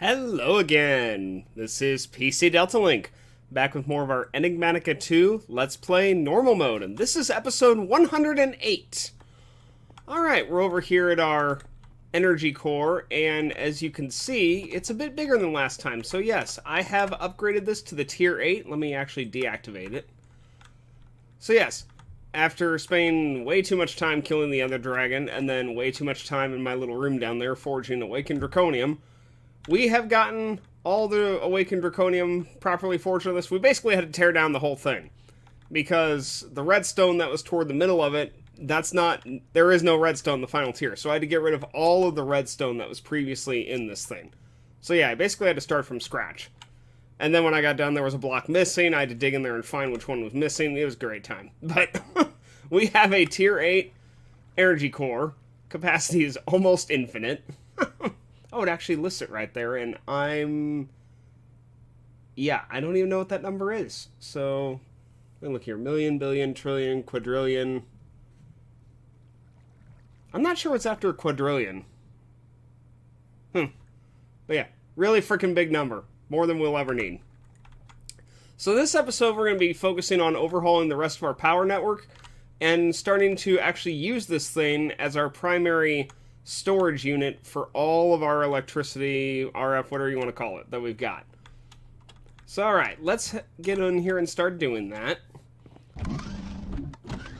Hello again, this is PC Delta Link, back with more of our Enigmatica 2 Let's Play Normal Mode, and this is episode 108. Alright, we're over here at our energy core, and as you can see, it's a bit bigger than last time, so yes, I have upgraded this to the tier 8. Let me actually deactivate it. So yes, after spending way too much time killing the other dragon, and then way too much time in my little room down there forging Awakened Draconium, we have gotten all the Awakened Draconium properly forged on this. We basically had to tear down the whole thing, because the redstone that was toward the middle of it, there is no redstone in the final tier, so I had to get rid of all of the redstone that was previously in this thing. So yeah, I basically had to start from scratch. And then when I got done, there was a block missing. I had to dig in there and find which one was missing. It was a great time. But we have a tier 8 energy core. Capacity is almost infinite. Oh, it actually lists it right there, and yeah, I don't even know what that number is. So, let me look here. Million, billion, trillion, quadrillion. I'm not sure what's after a quadrillion. But yeah, really freaking big number. More than we'll ever need. So this episode, we're going to be focusing on overhauling the rest of our power network and starting to actually use this thing as our primary storage unit for all of our electricity, RF, whatever you want to call it, that we've got. So alright, let's get in here and start doing that.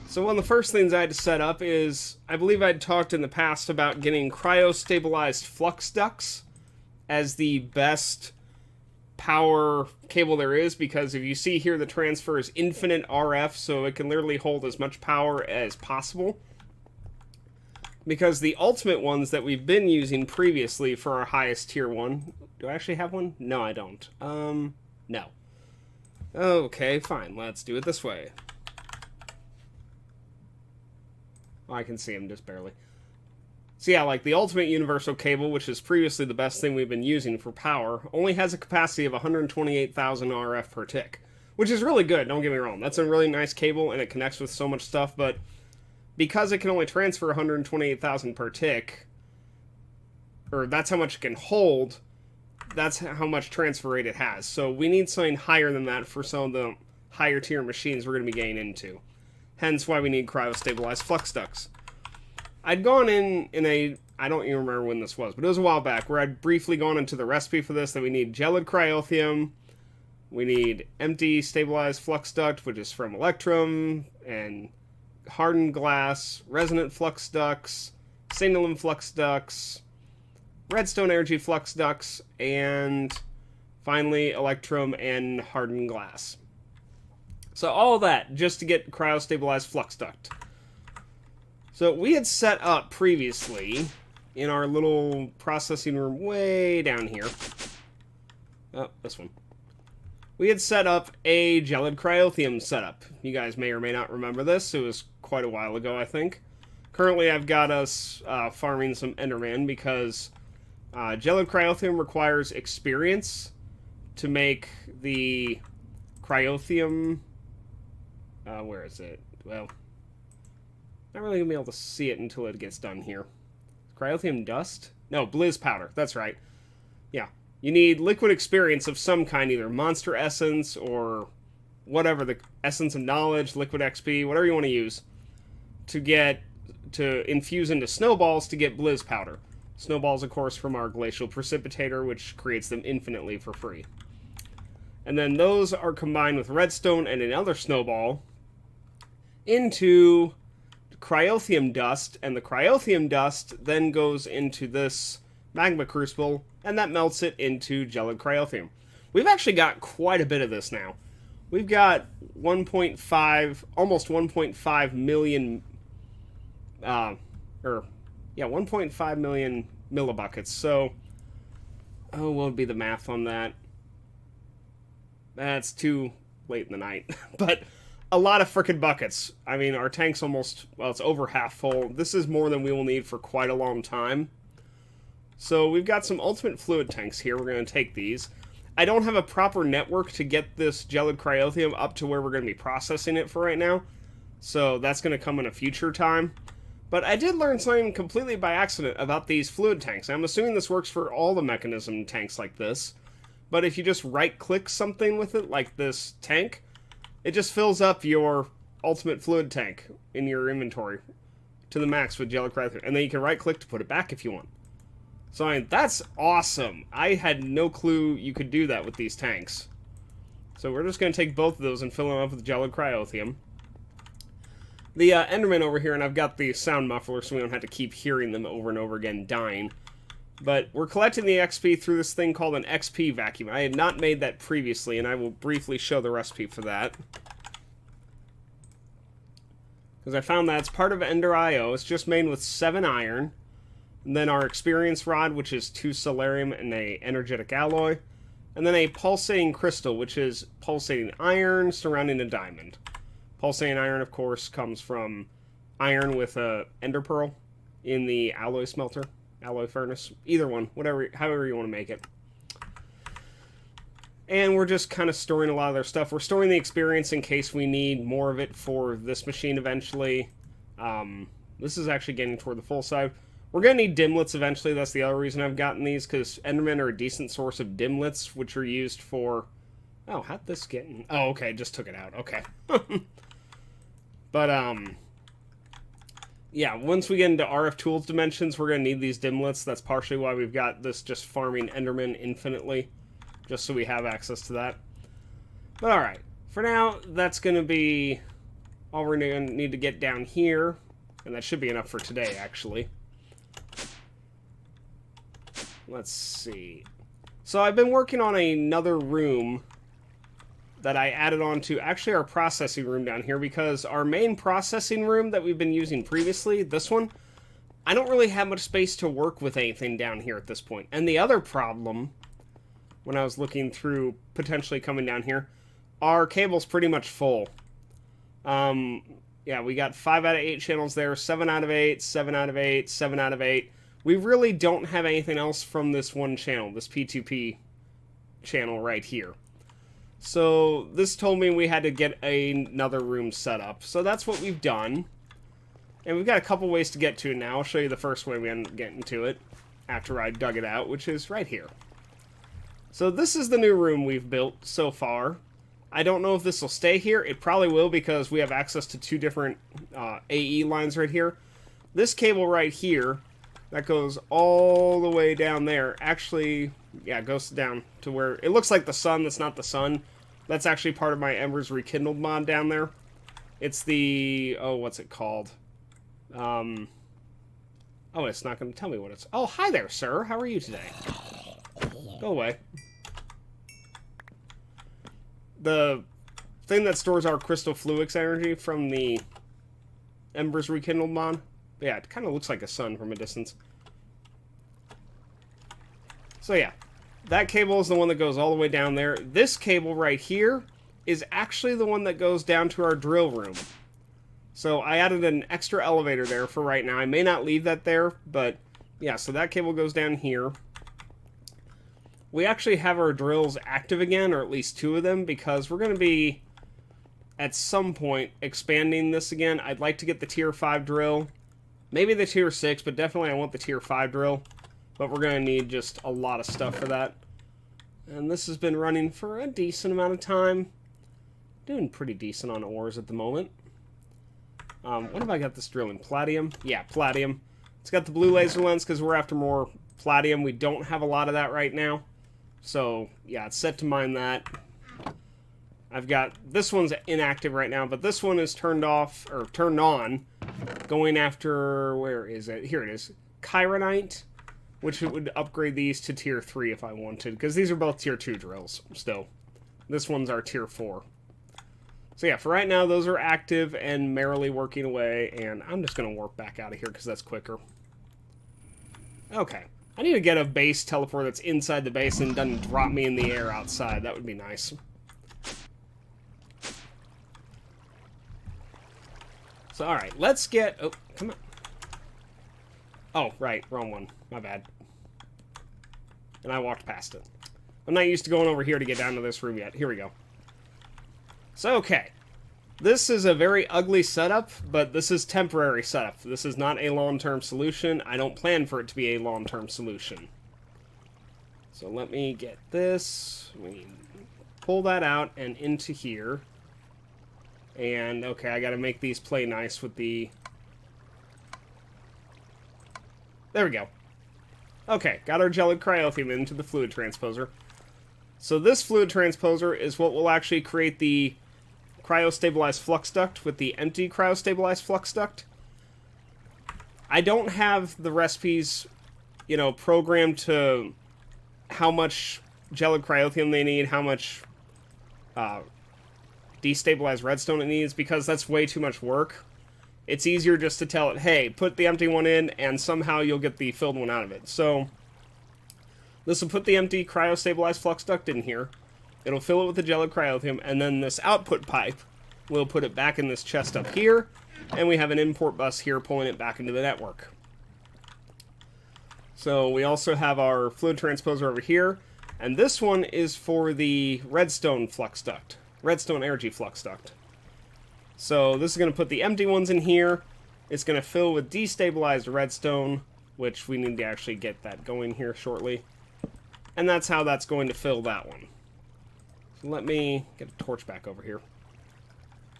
So one of the first things I had to set up is, I believe I'd talked in the past about getting cryo-stabilized flux ducts as the best power cable there is, because if you see here, the transfer is infinite RF, so it can literally hold as much power as possible. Because the ultimate ones that we've been using previously for our highest tier one... Do I actually have one? No, I don't. No. Okay, fine. Let's do it this way. Oh, I can see him just barely. So yeah, like the ultimate universal cable, which is previously the best thing we've been using for power, only has a capacity of 128,000 RF per tick. Which is really good, don't get me wrong. That's a really nice cable, and it connects with so much stuff, but because it can only transfer 128,000 per tick, or that's how much it can hold, that's how much transfer rate it has. So we need something higher than that for some of the higher tier machines we're going to be getting into. Hence why we need cryo-stabilized flux ducts. I'd gone in a, I don't even remember when this was, but it was a while back, where I'd briefly gone into the recipe for this, that we need gelid cryothium, we need empty stabilized flux duct, which is from Electrum, and hardened glass, resonant flux ducts, signalum flux ducts, redstone energy flux ducts, and finally Electrum and hardened glass. So all that just to get cryo-stabilized flux duct. So we had set up previously in our little processing room way down here. Oh, this one. We had set up a gelid cryothium setup. You guys may or may not remember this. It was quite a while ago, I think. Currently, I've got us farming some Enderman because gelid cryothium requires experience to make the cryothium... where is it? Well, not really going to be able to see it until it gets done here. Cryothium dust? No, blizz powder. That's right. Yeah. You need liquid experience of some kind, either monster essence or whatever, the essence of knowledge, liquid XP, whatever you want to use, to infuse into snowballs to get blizz powder. Snowballs, of course, from our glacial precipitator, which creates them infinitely for free. And then those are combined with redstone and another snowball into cryothium dust, and the cryothium dust then goes into this magma crucible, and that melts it into gelid cryothium. We've actually got quite a bit of this now. We've got 1.5 million, 1.5 million millibuckets. So, what would be the math on that? That's too late in the night. But a lot of frickin' buckets. I mean, our tank's almost, well, it's over half full. This is more than we will need for quite a long time. So we've got some ultimate fluid tanks here. We're going to take these. I don't have a proper network to get this gelid cryothium up to where we're going to be processing it for right now. So that's going to come in a future time. But I did learn something completely by accident about these fluid tanks. I'm assuming this works for all the mechanism tanks like this. But if you just right-click something with it, like this tank, it just fills up your ultimate fluid tank in your inventory to the max with jelly cracker. And then you can right-click to put it back if you want. So, I mean, that's awesome. I had no clue you could do that with these tanks. So we're just going to take both of those and fill them up with gelid cryothium. The Enderman over here, and I've got the sound muffler so we don't have to keep hearing them over and over again dying. But we're collecting the XP through this thing called an XP vacuum. I had not made that previously, and I will briefly show the recipe for that. Because I found that it's part of Ender IO. It's just made with 7 iron. And then our experience rod, which is 2 solarium and a energetic alloy. And then a pulsating crystal, which is pulsating iron surrounding a diamond. Pulsating iron, of course, comes from iron with a ender pearl in the alloy smelter, alloy furnace. Either one, whatever, however you want to make it. And we're just kind of storing a lot of their stuff. We're storing the experience in case we need more of it for this machine eventually. This is actually getting toward the full side. We're going to need dimlets eventually. That's the other reason I've gotten these, because Endermen are a decent source of dimlets, which are used for... Oh, how'd this get in? Oh, okay, just took it out. Okay. But, yeah, once we get into RF Tools dimensions, we're going to need these dimlets. That's partially why we've got this just farming Enderman infinitely, just so we have access to that. But, alright. For now, that's going to be all we're going to need to get down here. And that should be enough for today, actually. Let's see. So I've been working on another room that I added on to actually our processing room down here, because our main processing room that we've been using previously, this one, I don't really have much space to work with anything down here at this point. And the other problem, when I was looking through potentially coming down here, our cable's pretty much full. Yeah, we got 5 out of 8 channels there, 7 out of 8, 7 out of 8, 7 out of 8. We really don't have anything else from this one channel, this P2P channel right here. So this told me we had to get another room set up. So that's what we've done. And we've got a couple ways to get to it now. I'll show you the first way we end up getting to it after I dug it out, which is right here. So this is the new room we've built so far. I don't know if this will stay here. It probably will, because we have access to 2 different AE lines right here. This cable right here, that goes all the way down there, actually, yeah, it goes down to where it looks like the sun. That's not the sun. That's actually part of my Embers Rekindled mod down there. It's the, oh, what's it called? Oh, it's not going to tell me what it's... Oh, hi there, sir. How are you today? Go away. The thing that stores our Crystal Fluix energy from the Embers Rekindled mod. Yeah, it kind of looks like a sun from a distance. So yeah, that cable is the one that goes all the way down there. This cable right here is actually the one that goes down to our drill room. So I added an extra elevator there for right now. I may not leave that there, but yeah, so that cable goes down here. We actually have our drills active again, or at least 2 of them, because we're going to be, at some point, expanding this again. I'd like to get the tier 5 drill. Maybe the tier 6, but definitely I want the tier 5 drill. But we're going to need just a lot of stuff for that. And this has been running for a decent amount of time. Doing pretty decent on ores at the moment. What have I got this drill in? Palladium? Yeah, palladium. It's got the blue laser lens because we're after more palladium. We don't have a lot of that right now. So, yeah, it's set to mine that. I've got... This one's inactive right now, but this one is turned off, or turned on. Going after... Where is it? Here it is. Chironite. Which would upgrade these to tier 3 if I wanted. Because these are both tier 2 drills, still. This one's our tier 4. So yeah, for right now, those are active and merrily working away. And I'm just going to warp back out of here because that's quicker. Okay. I need to get a base teleport that's inside the base and doesn't drop me in the air outside. That would be nice. So, alright, let's get... Oh, come on. Oh, right, wrong one. My bad. And I walked past it. I'm not used to going over here to get down to this room yet. Here we go. So, okay. This is a very ugly setup, but this is temporary setup. This is not a long-term solution. I don't plan for it to be a long-term solution. So let me get this. We pull that out and into here. And, okay, I gotta make these play nice with the... There we go. Okay, got our gelid cryothium into the fluid transposer. So this fluid transposer is what will actually create the cryostabilized flux duct with the empty cryostabilized flux duct. I don't have the recipes, you know, programmed to how much gelid cryothium they need, how much destabilized redstone it needs, because that's way too much work. It's easier just to tell it, hey, put the empty one in, and somehow you'll get the filled one out of it. So this will put the empty cryostabilized flux duct in here. It'll fill it with the gelid cryothium, and then this output pipe will put it back in this chest up here, and we have an import bus here pulling it back into the network. So we also have our fluid transposer over here, and this one is for the redstone flux duct, redstone energy flux duct. So this is going to put the empty ones in here. It's going to fill with destabilized redstone, which we need to actually get that going here shortly. And that's how that's going to fill that one. So let me get a torch back over here.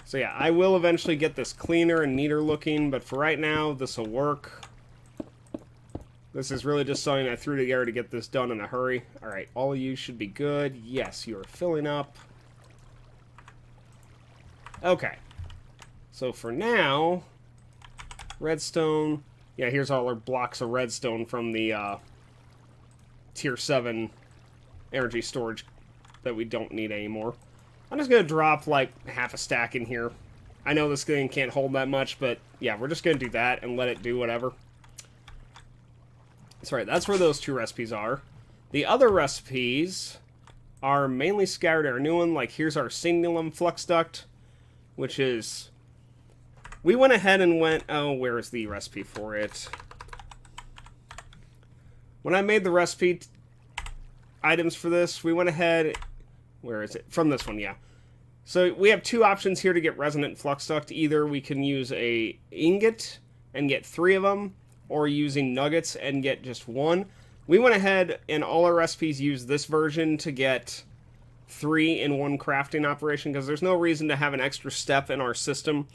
So yeah, I will eventually get this cleaner and neater looking, but for right now, this will work. This is really just something I threw together to get this done in a hurry. Alright, all of you should be good. Yes, you are filling up. Okay. So for now, redstone. Yeah, here's all our blocks of redstone from the tier 7 energy storage that we don't need anymore. I'm just going to drop like half a stack in here. I know this thing can't hold that much, but yeah, we're just going to do that and let it do whatever. That's right, that's where those two recipes are. The other recipes are mainly scattered our new one. Like here's our Signalum flux duct, which is... We went ahead and went... Oh, where is the recipe for it? When I made the recipe items for this, we went ahead... Where is it? From this one, yeah. So we have two options here to get resonant flux duct. Either we can use a ingot and get 3 of them, or using nuggets and get just 1. We went ahead and all our recipes use this version to get 3 in one crafting operation, because there's no reason to have an extra step in our system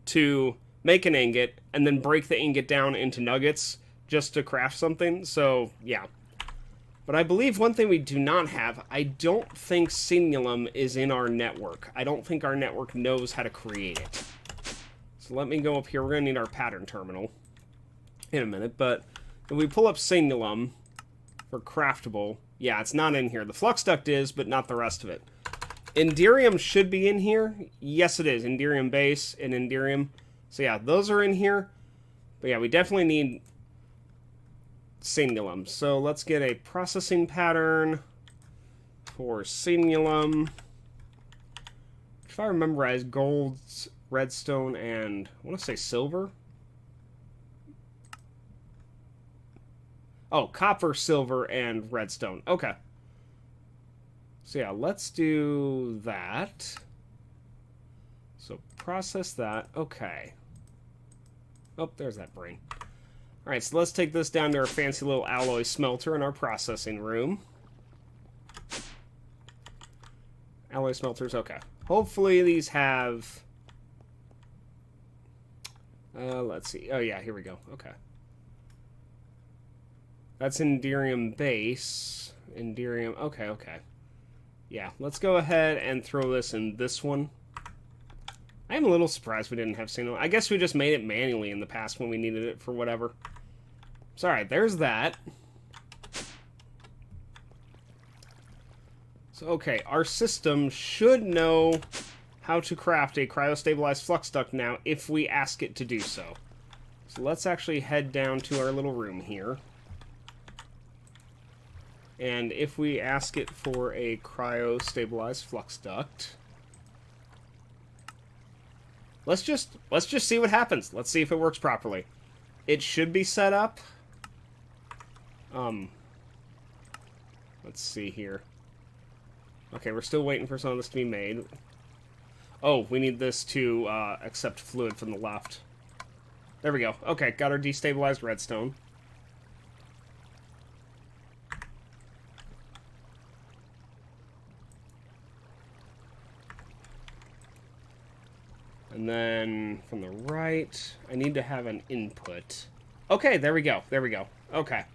to make an ingot and then break the ingot down into nuggets just to craft something. So, yeah. But I believe one thing we do not have, I don't think Signalum is in our network. I don't think our network knows how to create it. So let me go up here. We're going to need our pattern terminal in a minute. But if we pull up Signalum for craftable, yeah, it's not in here. The flux duct is, but not the rest of it. Enderium should be in here. Yes, it is. Enderium base and Enderium. So yeah, those are in here. But yeah, we definitely need Signalum. So let's get a processing pattern for Signalum. If I remember right, gold, redstone, and I want to say silver. Oh, copper, silver, and redstone. Okay. So yeah, let's do that. So process that. Okay. Oh, there's that brain. Alright, so let's take this down to our fancy little alloy smelter in our processing room. Alloy smelters, okay. Hopefully these have... let's see. Oh yeah, here we go. Okay. That's Enderium base. Enderium, okay, okay. Yeah, let's go ahead and throw this in this one. I'm a little surprised we didn't have signal. I guess we just made it manually in the past when we needed it for whatever. So, alright, there's that. So, okay, our system should know how to craft a cryostabilized flux duct now if we ask it to do so. So let's actually head down to our little room here. And if we ask it for a cryo-stabilized flux duct, let's just see what happens. Let's see if it works properly. It should be set up. Let's see here. Okay, we're still waiting for some of this to be made. Oh, we need this to accept fluid from the left. There we go. Okay, got our destabilized redstone. And then from the right, I need to have an input. Okay, there we go. There we go. Okay.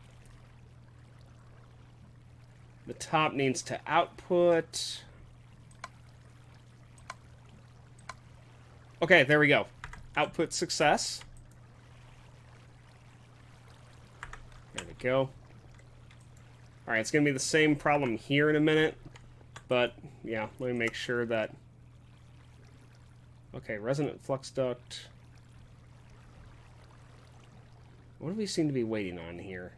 The top needs to output. Okay, there we go. Output success. There we go. Alright, it's going to be the same problem here in a minute. But, yeah, let me make sure that... Okay, resonant flux duct. What do we seem to be waiting on here?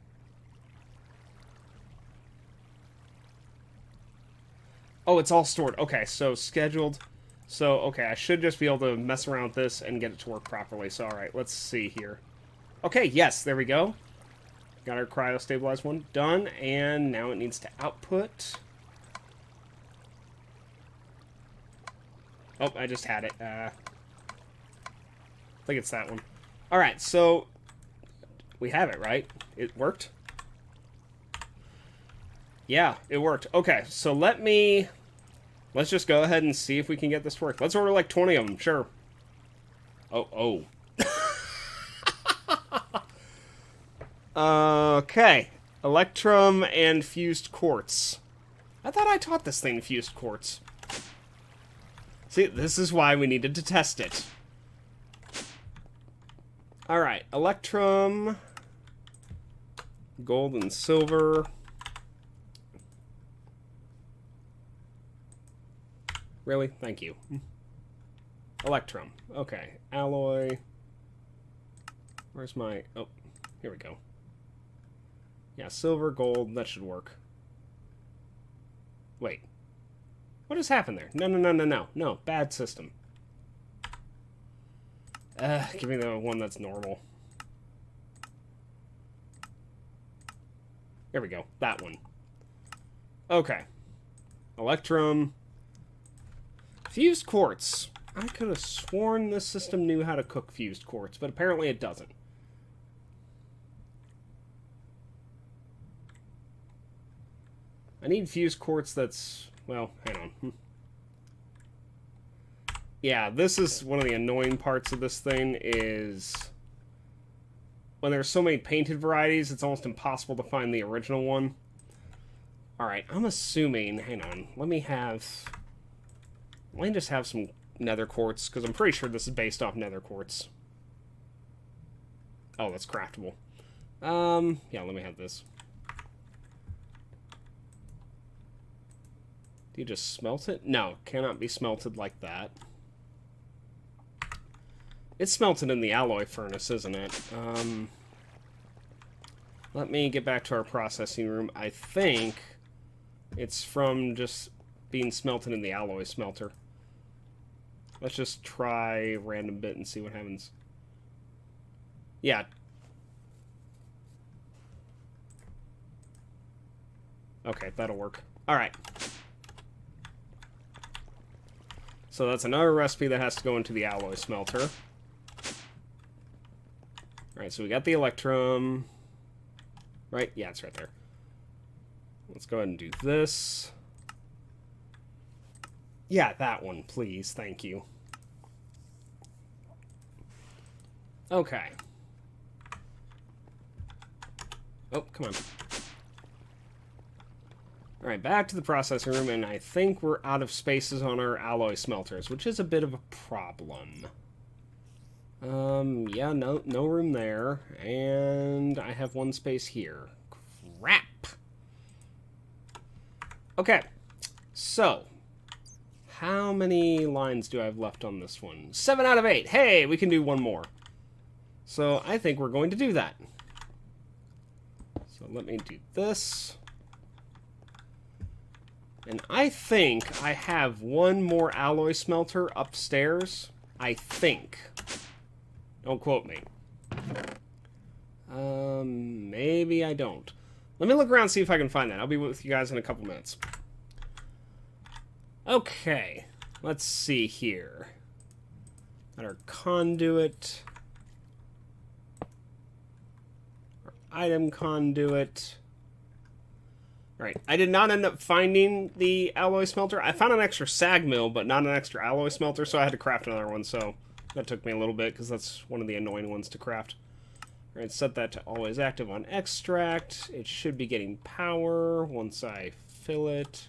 Oh, it's all stored. Okay, so scheduled. So, okay, I should just be able to mess around with this and get it to work properly. So, alright, let's see here. Okay, yes, there we go. Got our cryo-stabilized one done, and now it needs to output. Oh, I just had it. I think it's that one. Alright, so we have it, right? It worked? Yeah, it worked. Okay, so let's just go ahead and see if we can get this to work. Let's order like 20 of them, sure. Oh. Okay. Electrum and fused quartz. I thought I taught this thing fused quartz. See, this is why we needed to test it. Alright, Electrum, gold and silver. Really? Thank you. Electrum. Okay, alloy. Where's my... Oh, here we go. Yeah, silver, gold, that should work. Wait. What has happened there? No, bad system. Give me the one that's normal. There we go, that one. Okay. Electrum. Fused quartz. I could have sworn this system knew how to cook fused quartz, but apparently it doesn't. I need fused quartz that's... Well, hang on. Yeah, this is one of the annoying parts of this thing is... When there's so many painted varieties, it's almost impossible to find the original one. Alright, I'm assuming... Hang on, let me just have some nether quartz, because I'm pretty sure this is based off nether quartz. Oh, that's craftable. Yeah, let me have this. Do you just smelt it? No, cannot be smelted like that. It's smelted in the alloy furnace, isn't it? Let me get back to our processing room. I think it's from just being smelted in the alloy smelter. Let's just try random bit and see what happens. Yeah. Okay, that'll work. Alright. So that's another recipe that has to go into the alloy smelter. Alright, so we got the electrum. Right? Yeah, it's right there. Let's go ahead and do this. Yeah, that one, please. Thank you. Okay. Oh, come on. Alright, back to the processing room, and I think we're out of spaces on our alloy smelters, which is a bit of a problem. Yeah, no room there, and I have one space here. Crap! Okay, so, how many lines do I have left on this one? 7 out of 8! Hey, we can do one more. So, I think we're going to do that. So, let me do this. And I think I have one more alloy smelter upstairs. I think. Don't quote me. Maybe I don't. Let me look around and see if I can find that. I'll be with you guys in a couple minutes. Okay. Let's see here. Got our conduit. Our item conduit. Alright, I did not end up finding the alloy smelter. I found an extra sag mill, but not an extra alloy smelter, so I had to craft another one, so that took me a little bit, because that's one of the annoying ones to craft. Alright, set that to always active on extract. It should be getting power once I fill it.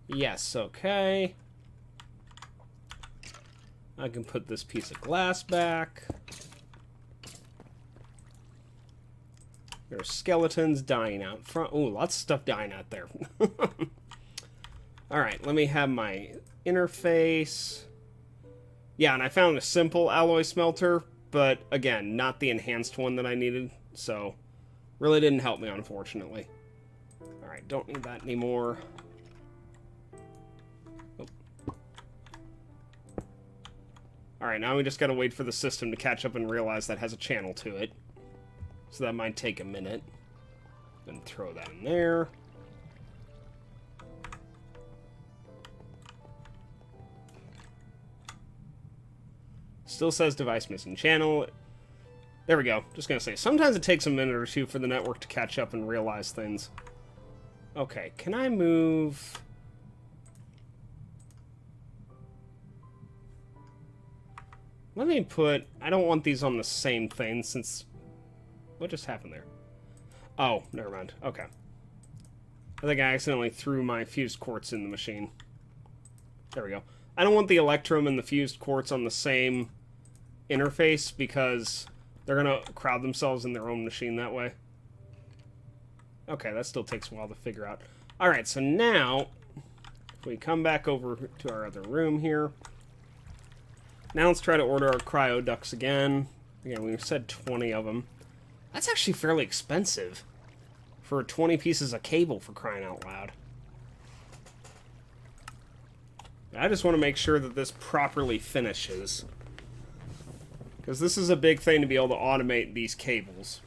Yes, okay. I can put this piece of glass back. There's skeletons dying out front. Ooh, lots of stuff dying out there. Alright, let me have my interface. Yeah, and I found a simple alloy smelter, but again, not the enhanced one that I needed, so really didn't help me, unfortunately. Alright, don't need that anymore. Alright, now we just gotta wait for the system to catch up and realize that has a channel to it. So that might take a minute. Then throw that in there. Still says device missing channel. There we go. Just gonna say, sometimes it takes a minute or two for the network to catch up and realize things. Okay, can I move... Let me put... I don't want these on the same thing since... What just happened there? Oh, never mind. Okay. I think I accidentally threw my fused quartz in the machine. There we go. I don't want the electrum and the fused quartz on the same interface because they're going to crowd themselves in their own machine that way. Okay, that still takes a while to figure out. Alright, so now we come back over to our other room here. Now let's try to order our cryo ducts again. Again, we said 20 of them. That's actually fairly expensive for 20 pieces of cable, for crying out loud. I just want to make sure that this properly finishes, because this is a big thing to be able to automate these cables.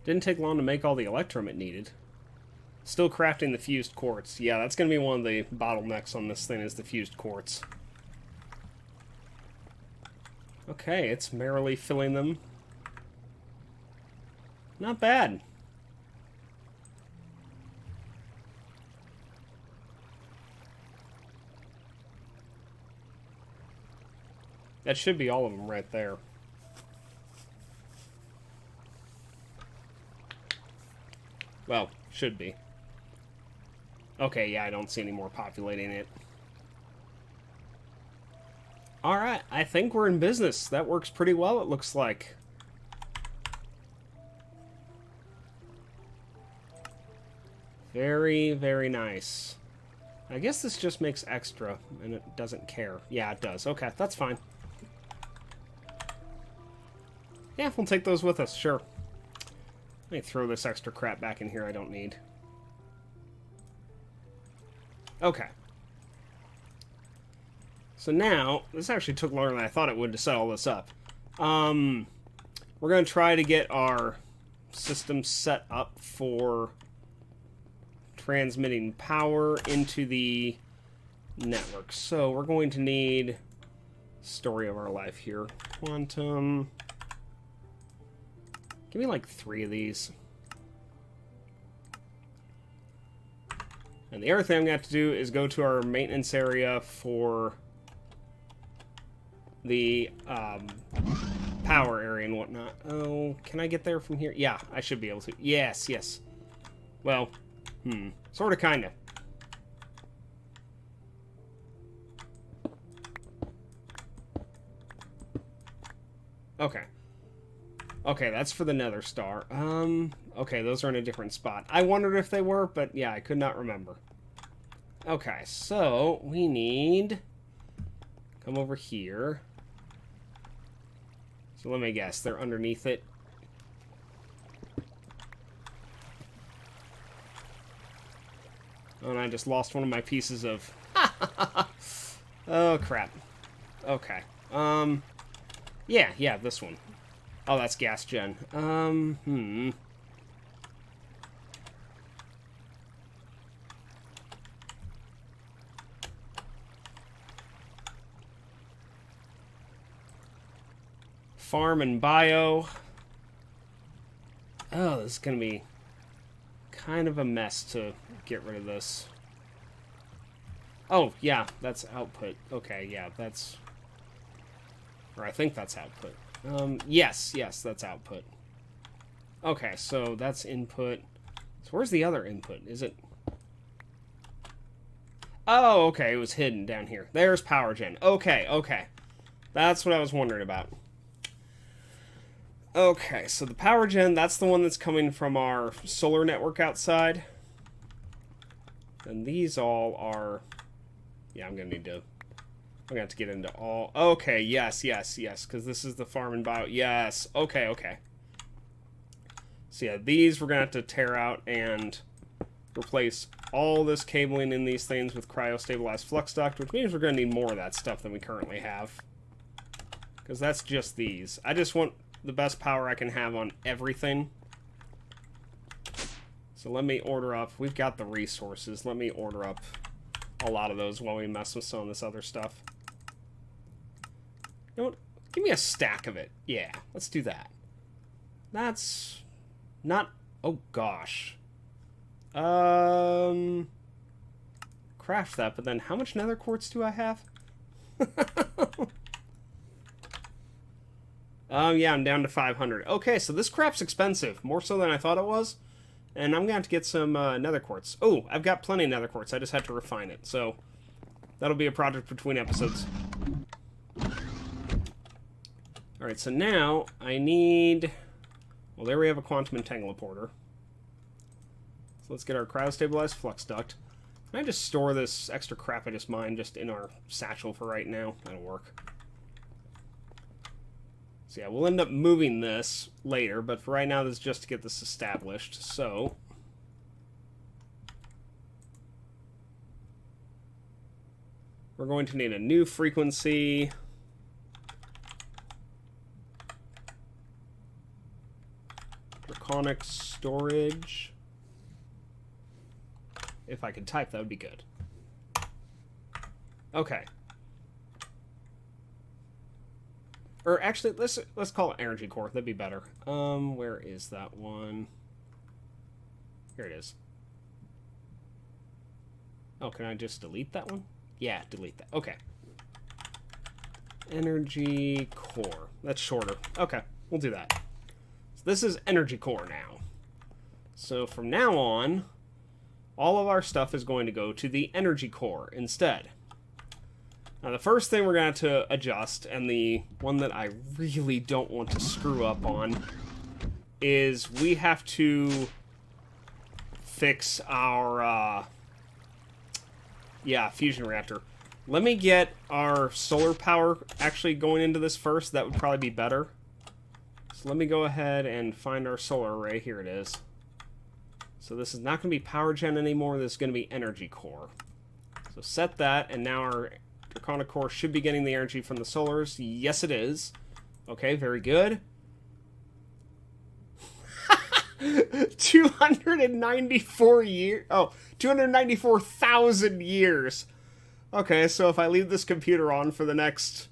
Didn't take long to make all the electrum it needed. Still crafting the fused quartz. Yeah, that's going to be one of the bottlenecks on this thing, is the fused quartz. Okay, it's merrily filling them. Not bad. That should be all of them right there. Well, should be. Okay, yeah, I don't see any more populating it. Alright, I think we're in business. That works pretty well, it looks like. Very, very nice. I guess this just makes extra, and it doesn't care. Yeah, it does. Okay, that's fine. Yeah, we'll take those with us, sure. Let me throw this extra crap back in here I don't need. Okay. So now, this actually took longer than I thought it would to set all this up. We're going to try to get our system set up for transmitting power into the network. So we're going to need story of our life here. Quantum. Give me like 3 of these. And the other thing I'm going to have to do is go to our maintenance area for the power area and whatnot. Oh, can I get there from here? Yeah, I should be able to. Yes, yes. Well, sort of, kind of. Okay. Okay, that's for the Nether Star. Okay, those are in a different spot. I wondered if they were, but yeah, I could not remember. Okay, so we need... Come over here. So let me guess, they're underneath it. Oh, and I just lost one of my pieces of... Oh, crap. Okay. Yeah, this one. Oh, that's gas gen. Farm and bio. Oh, this is gonna be kind of a mess to get rid of this. Oh, yeah, that's output. Okay, yeah, that's... Or I think that's output. Yes, that's output. Okay, so that's input. So where's the other input? Is it... Oh, okay, it was hidden down here. There's power gen. Okay. That's what I was wondering about. Okay, so the power gen, that's the one that's coming from our solar network outside. And these all are... Yeah, I'm gonna have to get into all... Okay, yes, because this is the farm and bio. Yes, okay. So yeah, these we're gonna have to tear out and replace all this cabling in these things with cryo-stabilized flux duct, which means we're gonna need more of that stuff than we currently have. Because that's just these. I just want the best power I can have on everything. So let me order up... We've got the resources. Let me order up a lot of those while we mess with some of this other stuff. You know what? Give me a stack of it. Yeah, let's do that. That's not... Oh, gosh. Craft that, but then how much nether quartz do I have? Yeah, I'm down to 500. Okay, so this crap's expensive. More so than I thought it was. And I'm going to have to get some nether quartz. Oh, I've got plenty of nether quartz. I just had to refine it. So, that'll be a project between episodes. Alright, so now I need... Well, there we have a quantum entangleporter. So let's get our cryo-stabilized flux duct. Can I just store this extra crap I just mined just in our satchel for right now? That'll work. So yeah, we'll end up moving this later, but for right now, this is just to get this established. So... We're going to need a new frequency... Draconic storage. If I could type, that would be good. Okay. Or actually, let's call it energy core. That'd be better. Where is that one? Here it is. Oh, can I just delete that one? Yeah, delete that. Okay. Energy core. That's shorter. Okay, we'll do that. So this is energy core now. So from now on, all of our stuff is going to go to the energy core instead. Now the first thing we're going to have to adjust, and the one that I really don't want to screw up on, is we have to fix our, fusion reactor. Let me get our solar power actually going into this first. That would probably be better. So let me go ahead and find our solar array. Here it is. So this is not going to be power gen anymore. This is going to be energy core. So set that, and now our Draconic core should be getting the energy from the solars. Yes, it is. Okay, very good. 294 years. Oh, 294,000 years. Okay, so if I leave this computer on for the next,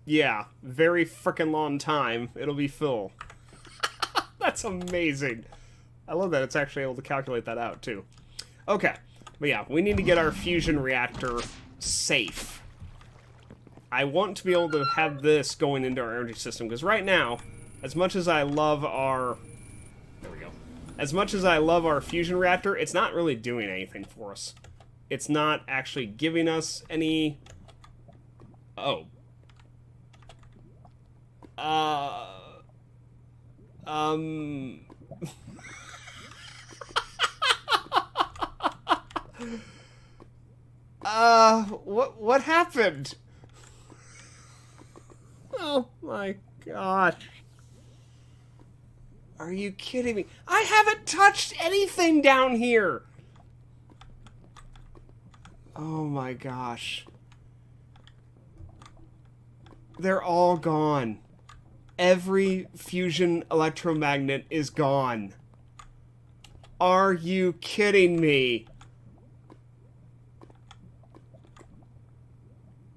very frickin' long time, it'll be full. That's amazing. I love that it's actually able to calculate that out, too. Okay, but yeah, we need to get our fusion reactor safe. I want to be able to have this going into our energy system, because right now, as much as I love our... There we go. As much as I love our fusion reactor, it's not really doing anything for us. It's not actually giving us any... Oh. What happened? Oh my gosh. Are you kidding me? I haven't touched anything down here! Oh my gosh. They're all gone. Every fusion electromagnet is gone. Are you kidding me?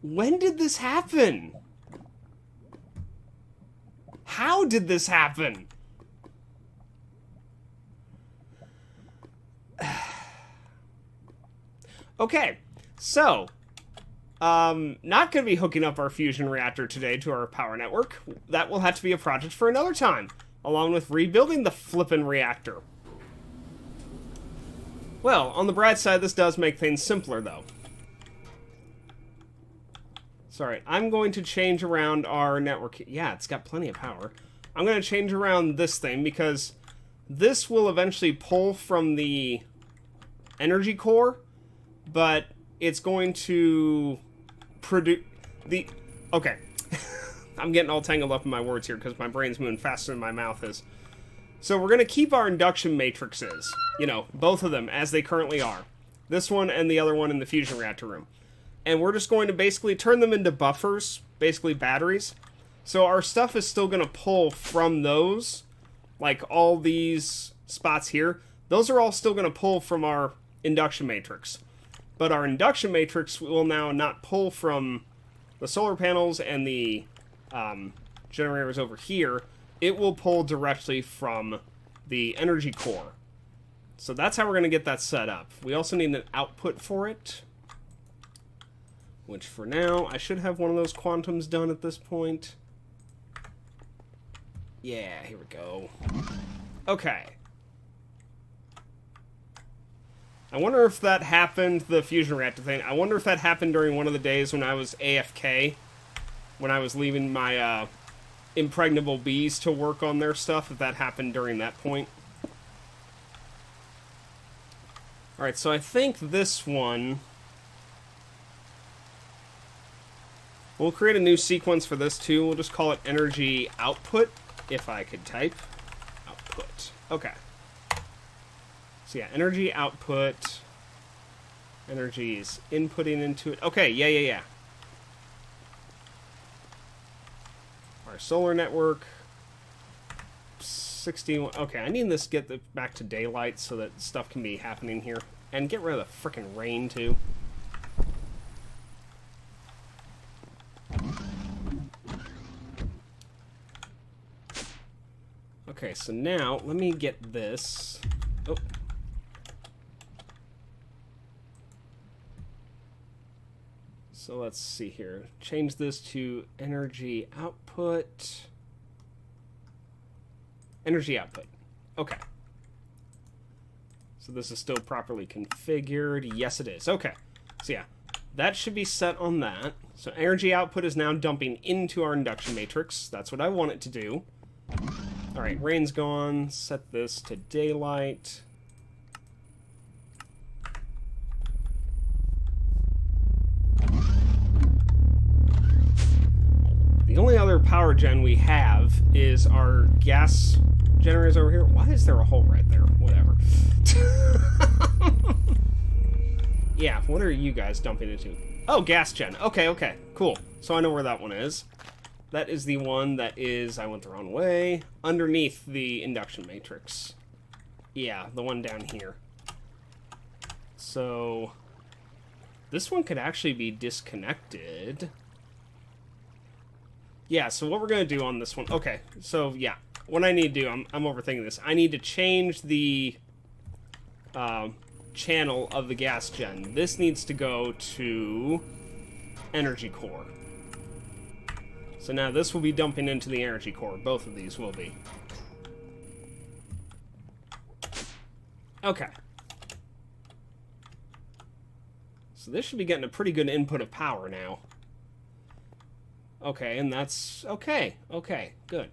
When did this happen? How did this happen? Okay, so, not going to be hooking up our fusion reactor today to our power network. That will have to be a project for another time, along with rebuilding the flippin' reactor. Well, on the bright side, this does make things simpler, though. Sorry, I'm going to change around our network. Yeah, it's got plenty of power. I'm going to change around this thing, because this will eventually pull from the energy core, but it's going to produce the... Okay. I'm getting all tangled up in my words here because my brain's moving faster than my mouth is. So we're going to keep our induction matrices, you know, both of them as they currently are. This one and the other one in the fusion reactor room. And we're just going to basically turn them into buffers, basically batteries. So our stuff is still going to pull from those, like all these spots here. Those are all still going to pull from our induction matrix. But our induction matrix will now not pull from the solar panels and the generators over here. It will pull directly from the energy core. So that's how we're going to get that set up. We also need an output for it, which for now, I should have one of those quantums done at this point. Yeah, here we go. Okay. I wonder if that happened, the fusion reactor thing. I wonder if that happened during one of the days when I was AFK, when I was leaving my impregnable bees to work on their stuff, if that happened during that point. Alright, so I think this one... We'll create a new sequence for this too. We'll just call it energy output, if I could type. Output. Okay. So yeah, energy output. Energy is inputting into it. Okay, yeah. Our solar network. 61. Okay, I need this to get back to daylight so that stuff can be happening here. And get rid of the frickin' rain too. Okay, so now let me get this. Oh. So let's see here. Change this to energy output. Energy output. Okay. So this is still properly configured. Yes, it is. Okay. So yeah, that should be set on that. So energy output is now dumping into our induction matrix. That's what I want it to do. All right, rain's gone. Set this to daylight. The only other power gen we have is our gas generators over here. Why is there a hole right there? Whatever. Yeah, what are you guys dumping into? Oh, gas gen. Okay, cool. So I know where that one is. That is the one that is, I went the wrong way, underneath the induction matrix. Yeah, the one down here. So, this one could actually be disconnected. Yeah, so what we're going to do on this one... Okay, so yeah, what I need to do, I'm overthinking this. I need to change the channel of the gas gen. This needs to go to energy core. So now this will be dumping into the energy core. Both of these will be. Okay. So this should be getting a pretty good input of power now. Okay, and that's... Okay, good.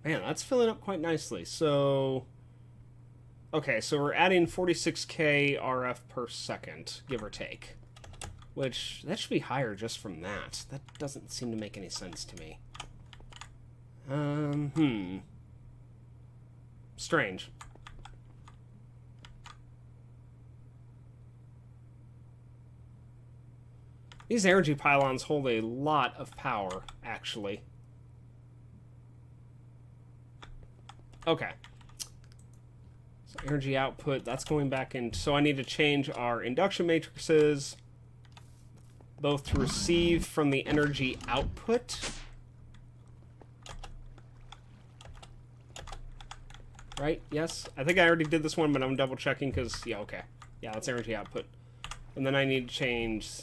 Man, that's filling up quite nicely. So... Okay, so we're adding 46k RF per second, give or take. Which, that should be higher just from that. That doesn't seem to make any sense to me. Strange. These energy pylons hold a lot of power, actually. Okay. So energy output, that's going back in. So I need to change our induction matrices both to receive from the energy output. Right? Yes? I think I already did this one, but I'm double checking because, yeah, okay. Yeah, that's energy output. And then I need to change...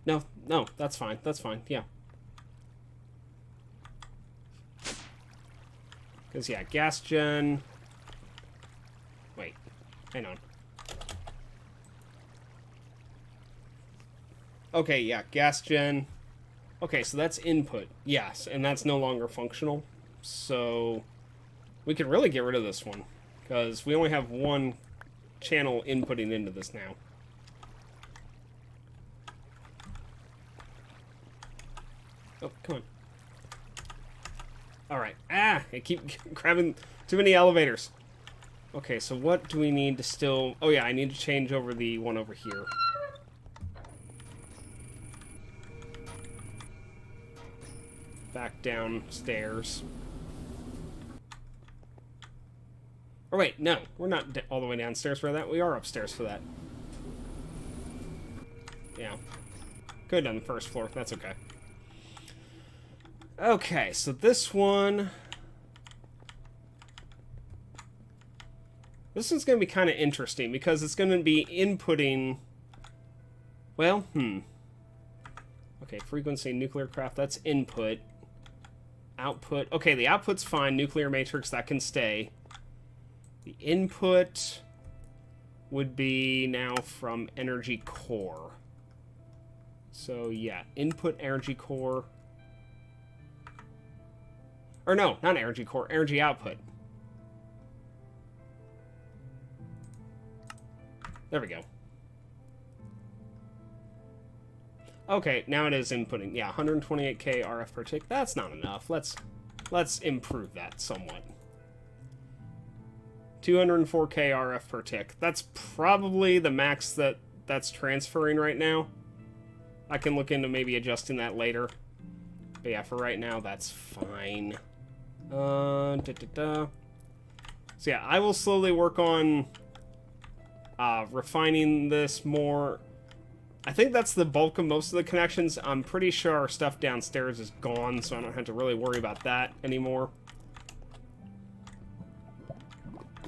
No, that's fine. That's fine, yeah. Because, yeah, gas gen... Wait, hang on. Okay, yeah, gas gen... Okay, so that's input, yes, and that's no longer functional. So we could really get rid of this one, because we only have one channel inputting into this now. Oh, come on. Alright. I keep grabbing too many elevators. Okay, so what do we need to still... Oh yeah, I need to change over the one over here. Back downstairs. Or wait, no. We're not all the way downstairs for that. We are upstairs for that. Yeah. Could have done the first floor. That's okay. Okay, so this one... This one's going to be kind of interesting because it's going to be inputting... Well, Okay, frequency, nuclear craft, that's input. Output. Okay, the output's fine. Nuclear matrix, that can stay. The input would be now from energy core. So, yeah, input energy core. Or no, not energy core, energy output. There we go. Okay, now it is inputting. Yeah, 128k RF per tick. That's not enough. Let's improve that somewhat. 204k RF per tick. That's probably the max that's transferring right now. I can look into maybe adjusting that later. But yeah, for right now, that's fine. So yeah, I will slowly work on refining this more. I think that's the bulk of most of the connections. I'm pretty sure our stuff downstairs is gone, so I don't have to really worry about that anymore.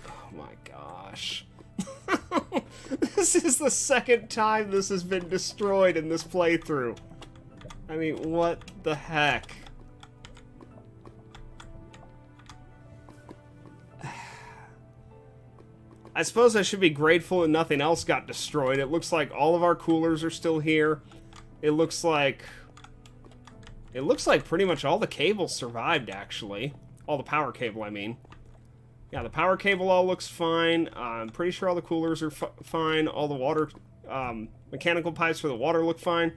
Oh my gosh. This is the second time this has been destroyed in this playthrough. I mean, what the heck? I suppose I should be grateful that nothing else got destroyed. It looks like all of our coolers are still here. It looks like pretty much all the cables survived, actually. All the power cable, I mean. Yeah, the power cable all looks fine. I'm pretty sure all the coolers are fine. All the water, mechanical pipes for the water look fine.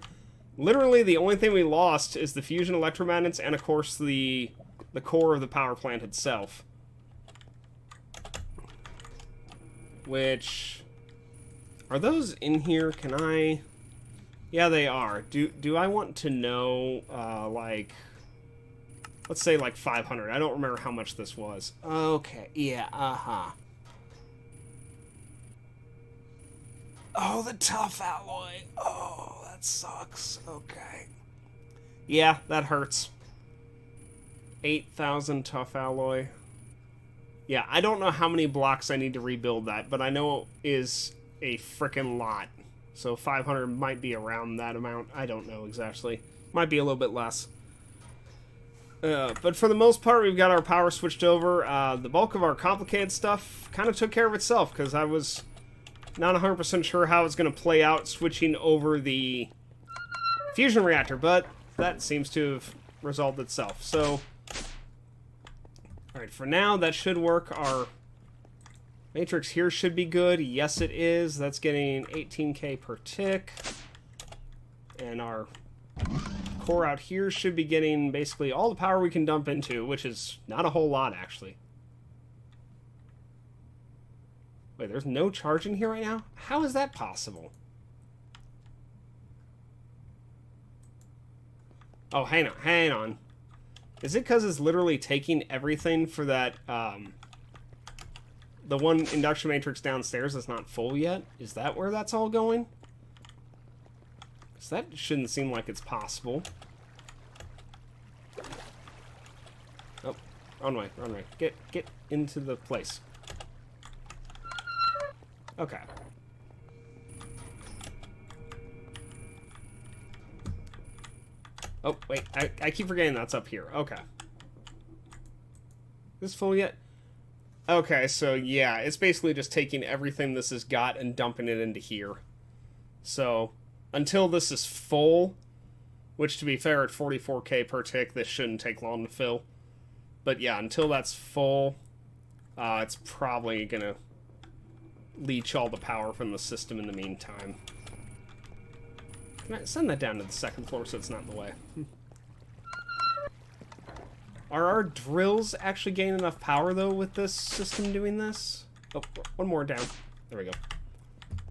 Literally, the only thing we lost is the fusion electromagnets and, of course, the core of the power plant itself. Which... Are those in here? Can I... Yeah, they are. Do I want to know, like... Let's say, like, 500. I don't remember how much this was. Okay, yeah, Oh, the tough alloy. Oh, that sucks. Okay. Yeah, that hurts. 8,000 tough alloy. Yeah, I don't know how many blocks I need to rebuild that, but I know it is a frickin' lot. So 500 might be around that amount. I don't know exactly. Might be a little bit less. But for the most part, we've got our power switched over. The bulk of our complicated stuff kind of took care of itself, because I was not 100% sure how it's going to play out switching over the fusion reactor, but that seems to have resolved itself. So... Alright, for now, that should work. Our matrix here should be good. Yes, it is. That's getting 18k per tick. And our core out here should be getting basically all the power we can dump into, which is not a whole lot, actually. Wait, there's no charge in here right now? How is that possible? Oh, hang on. Is it because it's literally taking everything for that, the one induction matrix downstairs that's not full yet? Is that where that's all going? Because that shouldn't seem like it's possible. Oh, wrong way. Get into the place. Okay. Oh, wait, I keep forgetting that's up here. Okay. This full yet? Okay, so yeah, it's basically just taking everything this has got and dumping it into here. So, until this is full, which to be fair, at 44k per tick, this shouldn't take long to fill. But yeah, until that's full, it's probably gonna leech all the power from the system in the meantime. Can I send that down to the second floor so it's not in the way? Are our drills actually gaining enough power, though, with this system doing this? Oh, one more down. There we go.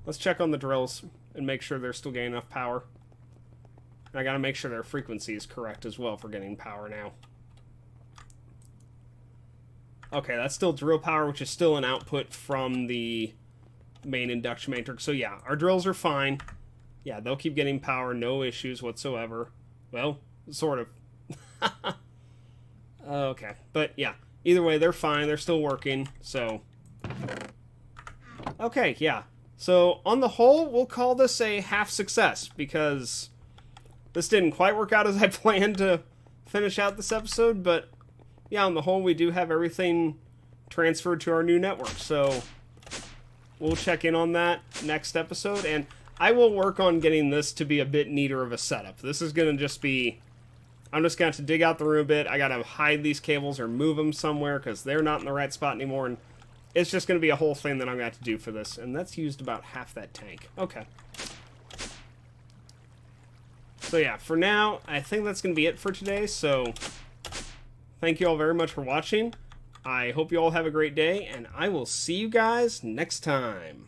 Let's check on the drills and make sure they're still gaining enough power. And I gotta make sure their frequency is correct as well for getting power now. Okay, that's still drill power, which is still an output from the main induction matrix. So yeah, our drills are fine. Yeah, they'll keep getting power, no issues whatsoever. Well, sort of. Okay, but yeah, either way, they're fine. They're still working, so. Okay, yeah. So, on the whole, we'll call this a half success, because this didn't quite work out as I planned to finish out this episode, but yeah, on the whole, we do have everything transferred to our new network, so we'll check in on that next episode, and I will work on getting this to be a bit neater of a setup. This is going to just be, I'm just going to have to dig out the room a bit. I got to hide these cables or move them somewhere because they're not in the right spot anymore, and it's just going to be a whole thing that I'm going to have to do for this, and that's used about half that tank. Okay. So yeah, for now, I think that's going to be it for today, so thank you all very much for watching. I hope you all have a great day, and I will see you guys next time.